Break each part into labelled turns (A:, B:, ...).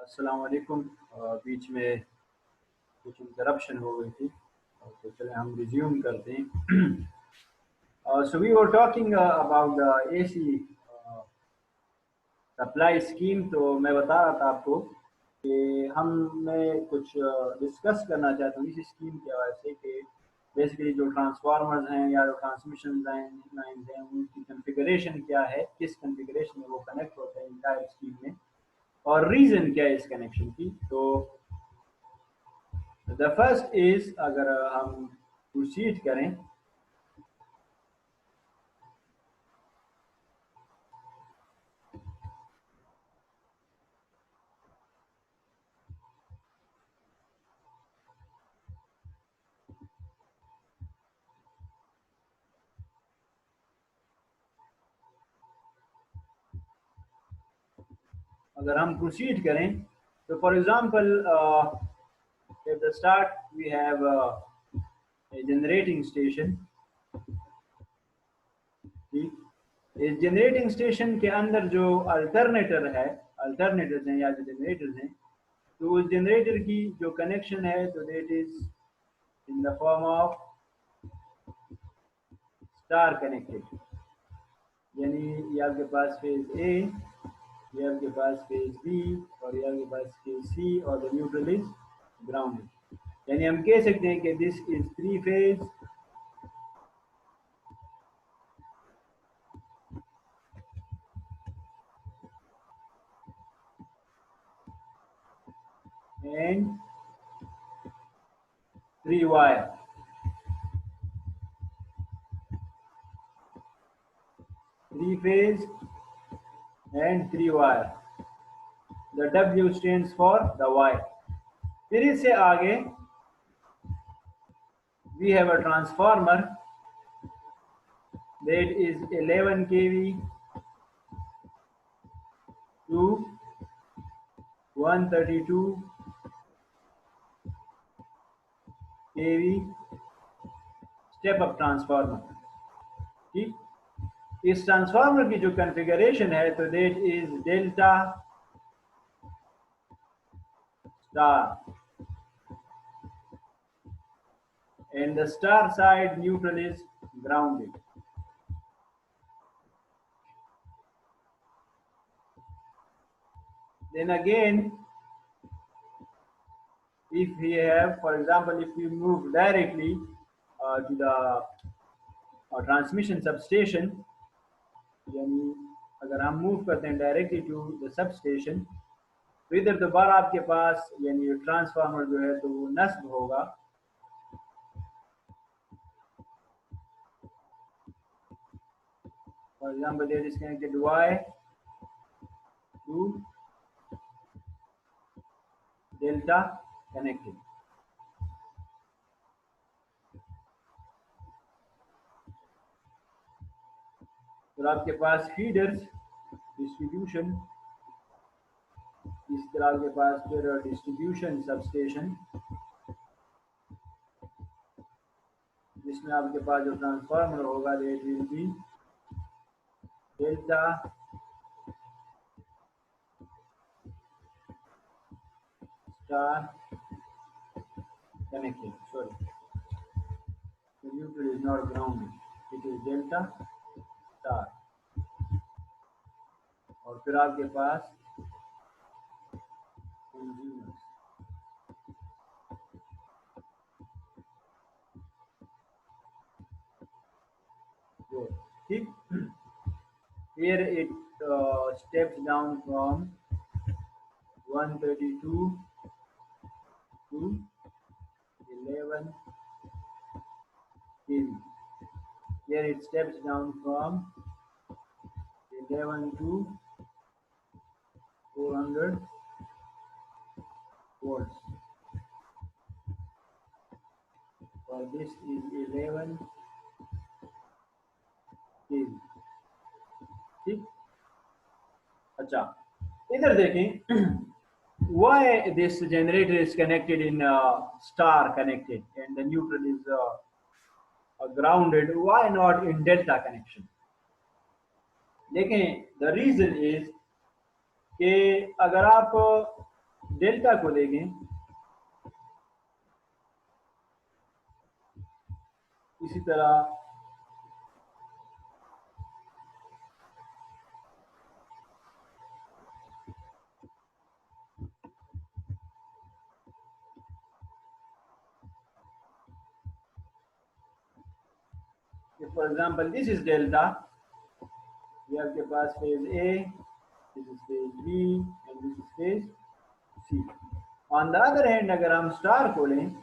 A: अस्सलाम वालेकुम। बीच में कुछ इंटरप्शन हो गई थी, तो चले हम रिज्यूम करते हैं। So we were talking about the AC supply scheme. तो मैं बता रहा था आपको कि मैं कुछ डिस्कस करना चाहता हूँ इस स्कीम के हवाले से कि बेसिकली जो ट्रांसफार्मर्स हैं या जो ट्रांसमिशन लाइन्स हैं उनकी कॉन्फ़िगरेशन क्या है, किस कॉन्फ़िगरेशन में वो कनेक्ट होते हैं इंटायर स्कीम में, और रीज़न क्या है इस कनेक्शन की। तो द फर्स्ट इज, अगर हम प्रोसीड करें, तो for example at the start we have a generating station। ठीक, इस जनरेटिंग स्टेशन के अंदर जो अल्टरनेटर्स हैं या जो जनरेटर्स हैं, तो उस जनरेटर की जो कनेक्शन है तो that is in the form of star connected. यानी ये आपके पास फेज ए, ये आपके पास फेज बी, और ये आपके पास फेज सी, और द न्यूट्रल इज ग्राउंडेड। यानी हम कह सकते हैं कि this is three phase and three wire. Three phase and three wire। The W stands for the wire। फिर इससे आगे we have a transformer that is 11 kV to 132 kV step up transformer. ठीक, इस ट्रांसफार्मर की जो configuration है तो that is delta star, and the star side neutral is grounded। Then again, if we have, for example, if we move directly to the transmission substation, यानी अगर हम move करते हैं डायरेक्टली टू द सबस्टेशन, तो इधर दोबारा आपके पास यानी ट्रांसफार्मर जो है तो वो नस्ब होगा। For example that is connected Y to delta connected. तो आपके पास फीडर्स डिस्ट्रीब्यूशन, इस तरह आपके पास फिर डिस्ट्रीब्यूशन सबस्टेशन, जिसमें आपके पास जो ट्रांसफार्मर होगा that will be delta star connected, sorry, the neutral is not grounded, it is delta star। और फिर आपके पास consumers, ठीक, here it steps down from 132 to 11 kV। Here it steps down from 11 to 400 volts, or this is 11 kV। ठीक, अच्छा इधर देखें, why this generator is connected in star connected and the neutral is grounded, why not in delta connection? देखें, the reason is कि अगर आप delta को देखें, इसी तरह for example this is delta, ये आपके पास phase A, this is phase B and this is phase C. On the other hand अगर हम स्टार को लें,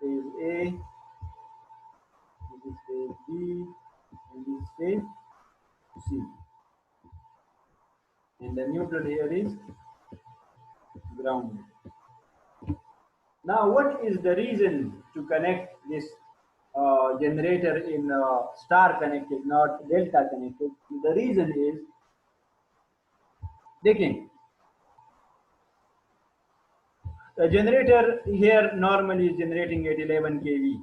A: phase A, this is phase B, and this is phase C. And the neutral here is ground. Now, what is the reason to connect this generator in star connected, not delta connected? The reason is, देखें, the generator here normally is generating at 11 kV.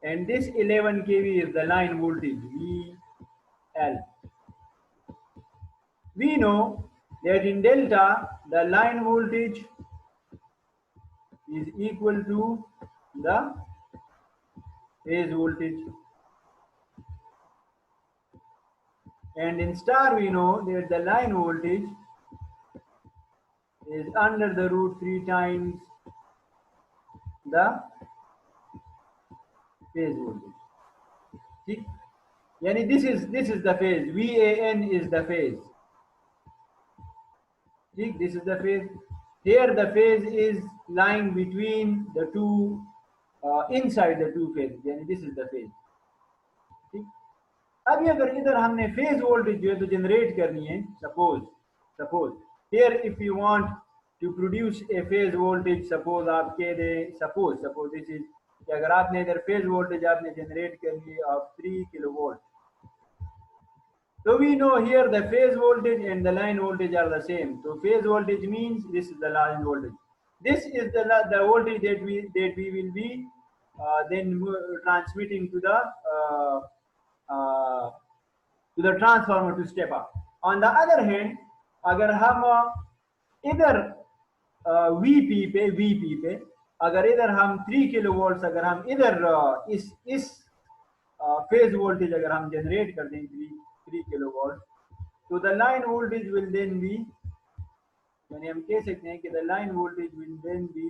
A: And this 11 kV is the line voltage VL. We know that in delta the line voltage is equal to the phase voltage, and in star we know that the line voltage is under the root 3 times the phase voltage. See? Yani this is the phase, VAN is the phase. See? This is the phase. Here the phase is lying between the two, inside the two phases. Yani this is the phase. ठीक? अभी अगर इधर हमने phase voltage जो है तो generate करनी है, suppose here if you want to produce a phase voltage, suppose आप कह दें, सपोज दिस इज कि अगर आपने इधर फेज वोल्टेज आपने जनरेट करनी है of 3 kilovolt, so we know here the phase voltage and the line voltage are the same. So phase voltage means this is the line voltage, this is the voltage that we will be then transmitting to the transformer to step up. On the other hand, अगर हम इधर VP पे अगर इधर हम 3 kilovolt अगर हम इधर इस फेज वोल्टेज अगर हम जनरेट कर दें 3 किलोवोल्ट, तो the line voltage will then be, यानी हम कह सकते हैं कि the line voltage will then be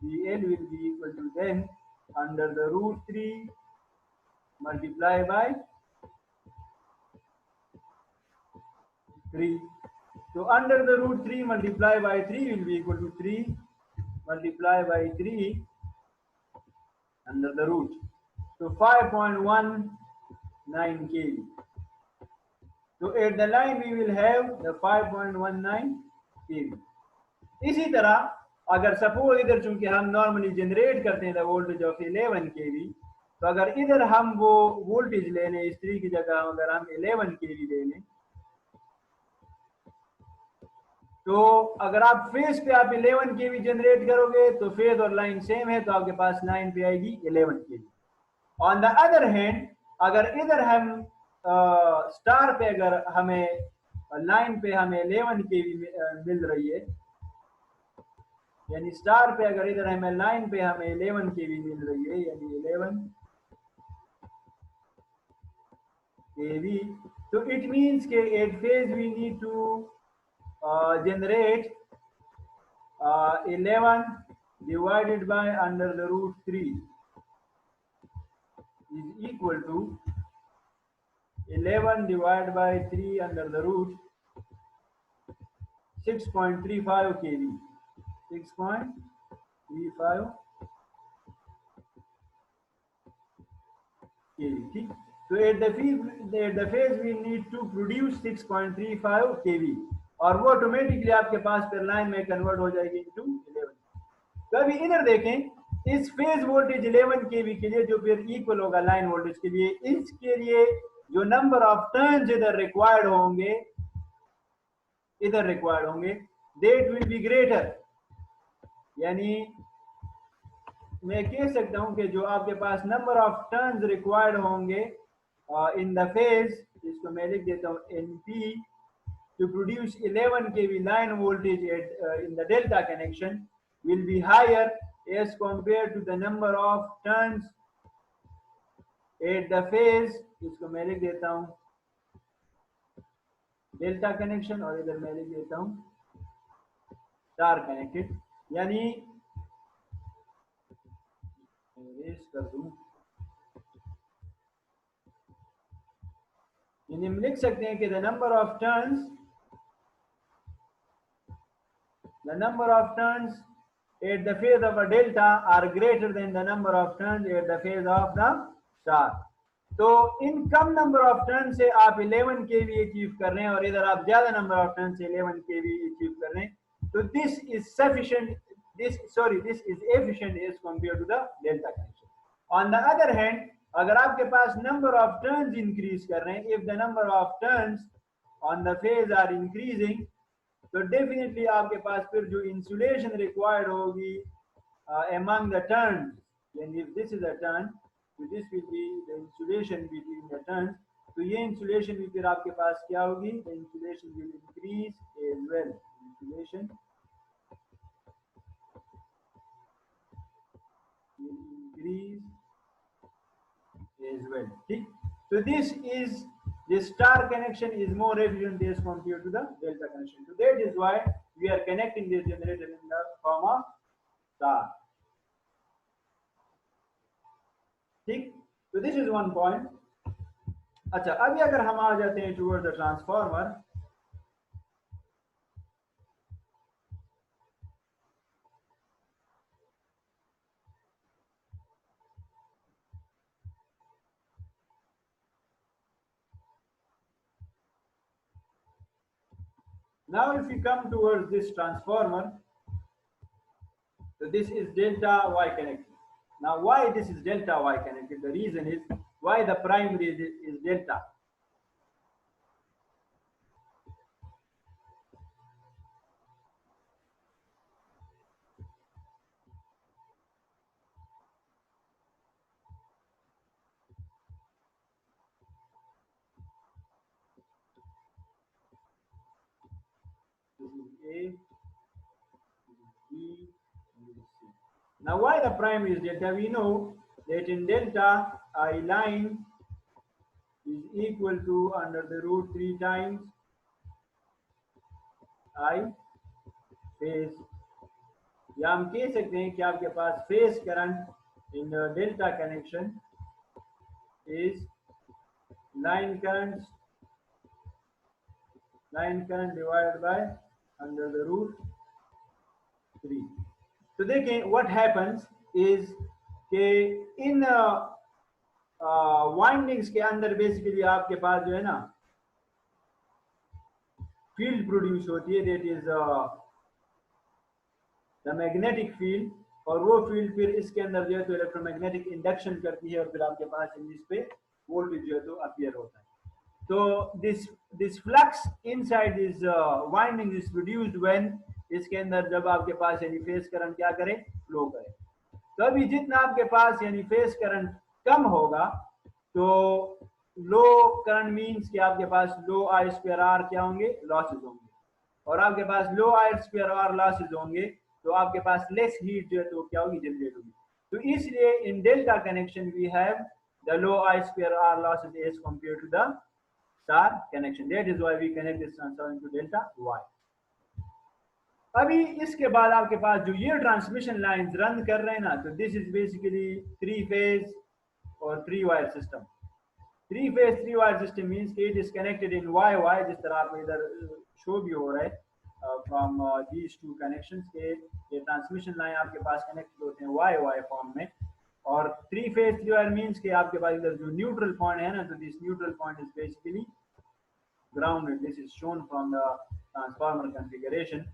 A: VL will be equal to then under the root 3 multiply by 3. So under the root 3 multiply by 3 will be equal to 3 multiply by 3 under the root. So 5.19 kV. So at the line we will have the 5.19 kV. इसी तरह अगर suppose इधर चूंकि हम normally generate करते हैं the voltage of 11 kV, तो अगर इधर हम वो वोल्टेज ले लें इस 3 की जगह अगर हम 11 kV ले लें, तो अगर आप फेज पे आप 11 kV जनरेट करोगे तो फेज और लाइन सेम है, तो आपके पास लाइन पे आएगी 11 kV. On the other hand अगर इधर हम स्टार पे अगर हमें लाइन पे हमें 11 kV मिल रही है, यानी स्टार पे अगर इधर हमें लाइन पे हमें 11 kV मिल रही है, यानी 11 kV, तो इट मींस के at phase we need to generate 11 divided by under the root 3 is equal to 11 divided by 3 under the root 6.35 kV, 6.35 kV. ठीक, तो at the phase we need to produce 6.35 kV और वो automatically आपके पास फिर line में convert हो जाएगी इनटू 11. तो अभी इधर देखें इस फेज वोल्टेज 11 kV के लिए जो फिर इक्वल होगा लाइन वोल्टेज के लिए, इसके लिए जो नंबर ऑफ टर्न्स इधर रिक्वायर्ड होंगे दैट विल बी ग्रेटर, यानी मैं कह सकता हूं कि जो आपके पास नंबर ऑफ टर्न्स रिक्वायर्ड होंगे इन द फेज, इसको मैं लिख देता हूं NP, to produce 11 kV line voltage in the delta connection will be higher as compared to the number of turns at the phase, इसको मैं लिख देता हूं डेल्टा कनेक्शन, और इधर मैं लिख देता हूं स्टार कनेक्टेड, यानी रेस कर दूं, यानी हम लिख सकते हैं कि the number of turns at the phase of a delta are greater than the number of turns at the phase of the star. तो इन कम नंबर ऑफ टर्न से आप 11 केवी अचीव कर रहे हैं और इधर आप ज्यादा नंबर ऑफ टर्न से 11 केवी अचीव कर रहे हैं, तो this is sufficient, this is efficient as compare to the delta connection. On the other hand, अगर आपके पास नंबर ऑफ टर्न्स इंक्रीज कर रहे हैं, if the number of turns on the phase are increasing, तो डेफिनेटली आपके पास फिर जो इंसुलेशन रिक्वायर्ड होगी among the turns, and if this is a turn, so this will be the insulation between the turns, तो ये insulation भी फिर आपके पास क्या होगी, the insulation will increase as well, insulation will increase as well. ठीक, so this star connection is more efficient as compared to the delta connection. So that is why we are connecting this generator in the form of star. ठीक, so this is one point. अच्छा, अभी अगर हम आ जाते हैं towards the transformer, now if you come towards this transformer, so this is delta Y connected. Now why this is delta Y connected? The reason is why the primary is delta. This is A, this is B, and this is C. Now why the primary is delta? We know that in delta I line is equal to under the root 3 times I phase, या हम कह सकते हैं कि आपके पास phase current in delta connection is line current divided by under the root 3. तो देखें व्हाट हैपेंस इज कि इन वाइंडिंग्स के अंदर बेसिकली आपके पास जो है ना फील्ड प्रोड्यूस होती है, that is the magnetic field, और वो फील्ड फिर इसके अंदर जो है तो इलेक्ट्रोमैग्नेटिक इंडक्शन करती है और फिर आपके पास इस पे वोल्टेज जो है तो अपीयर होता है. तो this flux inside this winding is produced when, इसके अंदर जब आपके पास यानी फेज करंट क्या करे, फ्लो करे. तो अभी जितना आपके पास यानी फेज करंट कम होगा, तो लो करंट मींस कि आपके पास लो आई स्क्वायर आर क्या होंगे, लॉसेज होंगे, और आपके पास लो आई स्क्वायर आर लॉसेज होंगे तो आपके पास लेस हीट जो है तो क्या होगी, जनरेट होगी. तो इसलिए in delta connection we have the low I square R losses as compare to the star connection. That is why we connect this transformer to delta Y. अभी इसके बाद आपके पास जो ये ट्रांसमिशन लाइंस रन कर रहे हैं ना, तो दिस इज बेसिकली 3 फेज और 3 wire system. 3 phase 3 wire system means कि it is connected in Y Y, जिस तरह आपको इधर शो भी हो रहा है फ्रॉम दीज टू कनेक्शंस के ये ट्रांसमिशन लाइन आपके पास कनेक्टेड होते हैं वाई वाई फॉर्म में. और 3 फेज 3 वायर मींस कि आपके पास इधर जो न्यूट्रल पॉइंट है ना, तो this neutral point is basically grounded. This is shown from the transformer configuration.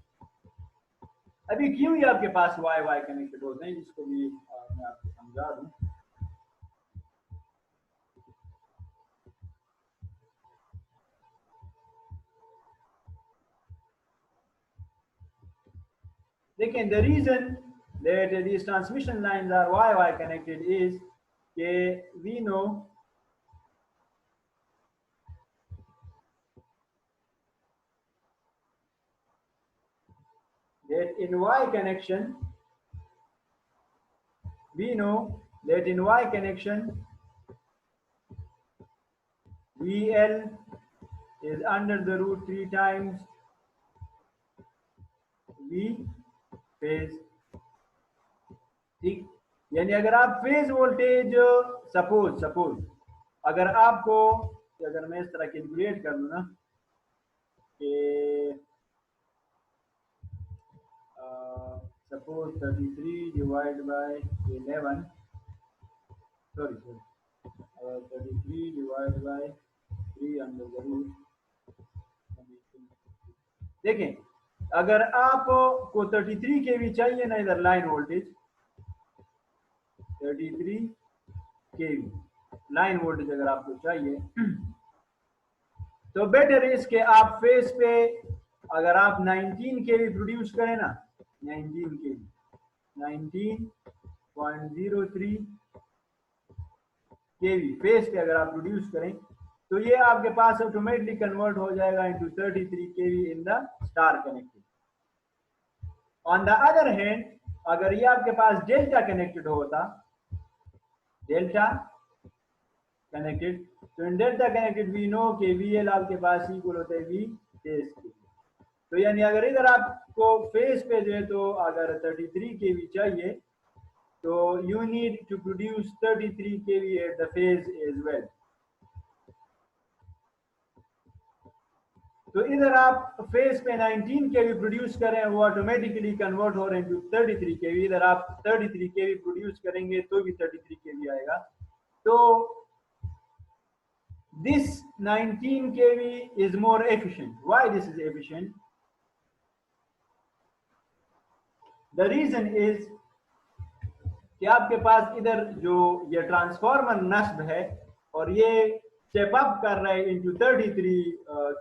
A: अभी क्यों ये आपके पास वाई वाई कनेक्टेड होते हैं, इसको भी मैं आपको समझा दूं. देखें, the reason that these transmission lines are Y-Y connected is we know that in Y connection, we know that in Y connection, VL is under the root 3 times V phase. ठीक, यानी अगर आप फेज वोल्टेज सपोज अगर आपको, अगर मैं इस तरह कैलकुलेट कर लूँ ना कि suppose 33 divide by 11, sorry 33 divide by 3 under the root. देखें, अगर आपको 33 केवी चाहिए ना, इधर line voltage 33 kV line voltage अगर आपको चाहिए, तो बेटर इज के आप फेस पे अगर आप 19 केवी प्रोड्यूस करें ना, 19 केवी 19.03 केवी फेस पे अगर आप प्रोड्यूस करें, तो ये आपके पास ऑटोमेटिकली कन्वर्ट हो जाएगा into 33 kV in the star connected. On the other hand, अगर ये आपके पास डेल्टा कनेक्टेड होता, डेल्टा कनेक्टेड, तो in delta connected we know के VL आपके पास इक्वल होता है V फेस के। तो यानी अगर इधर आपको फेस पे जो है तो अगर 33 केवी चाहिए, तो you need to produce 33 kV at the phase as well. तो इधर आप फेस पे 19 केवी प्रोड्यूस करें, वो ऑटोमेटिकली कन्वर्ट हो रहे हैं टू 33 केवी। इधर आप 33 केवी प्रोड्यूस करेंगे तो भी 33 केवी आएगा। तो this 19 kV is more efficient. Why this is efficient? The reason is कि आपके पास इधर जो ये ट्रांसफार्मर नस्ब है और ये स्टेप अप कर रहा है इनटू 33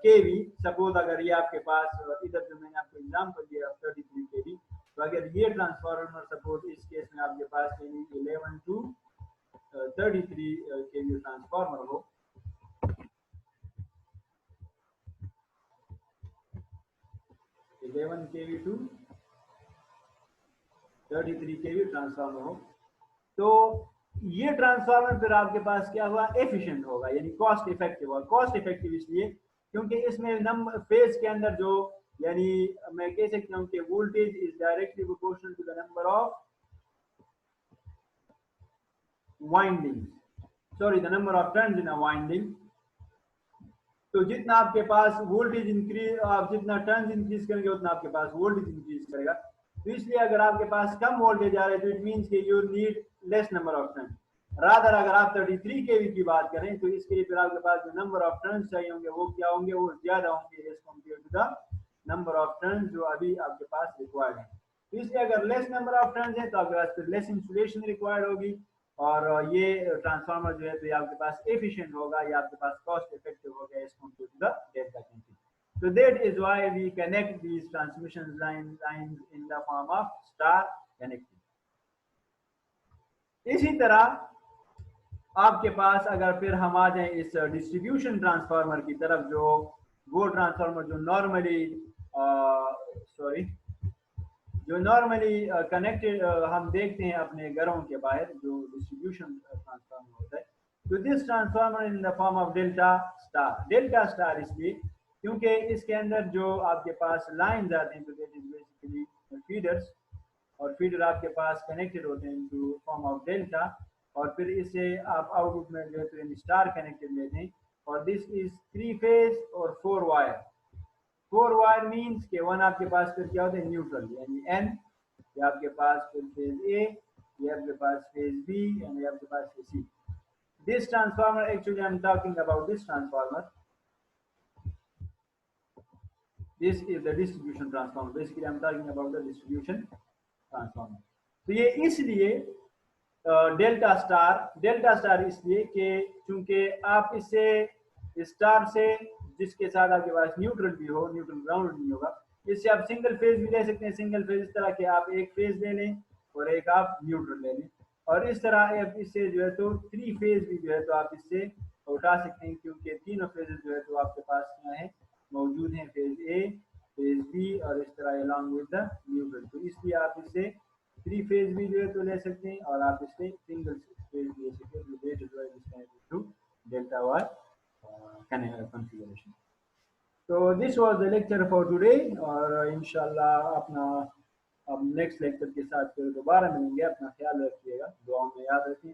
A: केवी। सपोज अगर ये आपके पास इधर जो मैंने आपको एग्जांपल दिया 33 केवी, तो अगर ये ट्रांसफार्मर सपोज इस केस में आपके पास 11 टू 33 केवी ट्रांसफार्मर हो, 11 केवी टू 33 केवी ट्रांसफार्मर हो, तो ये ट्रांसफार्मर फिर आपके पास क्या हुआ, एफिशिएंट होगा, यानी कॉस्ट इफेक्टिव होगा। कॉस्ट इफेक्टिव इसलिए क्योंकि इसमें नंबर फेज के अंदर जो, यानी मैं कह सकता हूं कि voltage is directly proportional to the number of winding, sorry the number of turns in a winding. तो जितना आपके पास वोल्टेज इंक्रीज, आप जितना टर्न्स इंक्रीज करेंगे उतना आपके पास वोल्टेज इंक्रीज करेगा। तो इसलिए अगर आपके पास कम वोल्टेज आ रहा है तो इट मींस कि you need less number of turn. Rather अगर आप 33 केवी की बात करें तो इसके लिए फिर आपके पास जो नंबर ऑफ टर्न्स चाहिए होंगे वो क्या होंगे, वो ज्यादा होंगे as compare to the number of turns जो अभी आपके पास रिक्वायर्ड है। तो इसलिए अगर लेस नंबर ऑफ टर्न्स है तो आपके पास फिर लेस इंसुलेशन रिक्वायर्ड होगी, और ये ट्रांसफार्मर जो है तो ये आपके पास एफिशिएंट होगा, ये आपके पास कॉस्ट इफेक्टिव होगा as compare to the delta connecting. So that is why we connect these transmission lines in the form of star connecting. इसी तरह आपके पास अगर फिर हम आ जाएं इस डिस्ट्रीब्यूशन ट्रांसफार्मर की तरफ, जो वो ट्रांसफार्मर जो नॉर्मली कनेक्टेड हम देखते हैं अपने घरों के बाहर, जो डिस्ट्रीब्यूशन ट्रांसफार्मर होता है, तो this transformer in the form of delta star. Delta star इसलिए क्योंकि इसके अंदर जो आपके पास लाइन आते हैं तो दैट इज बेसिकली फीडर्स, और फीडर आपके पास कनेक्टेड होते हैं टू फॉर्म ऑफ डेल्टा, और फिर इसे आप आउटपुट में जो है तो स्टार कनेक्टेड लेते हैं। और दिस इज 3 फेज और 4 वायर। 4 वायर मींस के वन आपके पास फिर क्या होता है, न्यूट्रल, यानी एन, ये आपके पास फिर फेज ए, ये आपके पास फेज बी, एंड ये आपके पास phase C. This transformer, actually I am talking about this transformer, this is the distribution transformer, basically I'm talking about the distribution transformer। तो ये इसलिए डेल्टा स्टार इसलिए कि चूंकि आप इससे स्टार से जिसके साथ आपके पास न्यूट्रल भी हो, न्यूट्रल ग्राउंड नहीं होगा, इससे आप सिंगल फेज भी ले सकते हैं। सिंगल फेज इस तरह के आप एक फेज ले लें और एक आप न्यूट्रल ले लें। और इस तरह आप इससे जो है तो 3 फेज भी जो है तो आप इससे उठा सकते हैं, क्योंकि तीनों फेजेस जो है तो आपके पास क्या है मौजूद हैं, फेज ए, फेज बी और इस तरह अलॉन्ग विद द न्यूट्रल। तो इसलिए आप इससे 3 फेज भी जो है तो ले सकते हैं और आप इससे सिंगल फेज ले सकते हैं। That is why this can be through delta Y configuration. So this was the lecture for today और इंशाल्लाह अपना अब नेक्स्ट लेक्चर के साथ फिर दोबारा मिलेंगे। अपना ख्याल रखिएगा, दुआओं में याद रखें।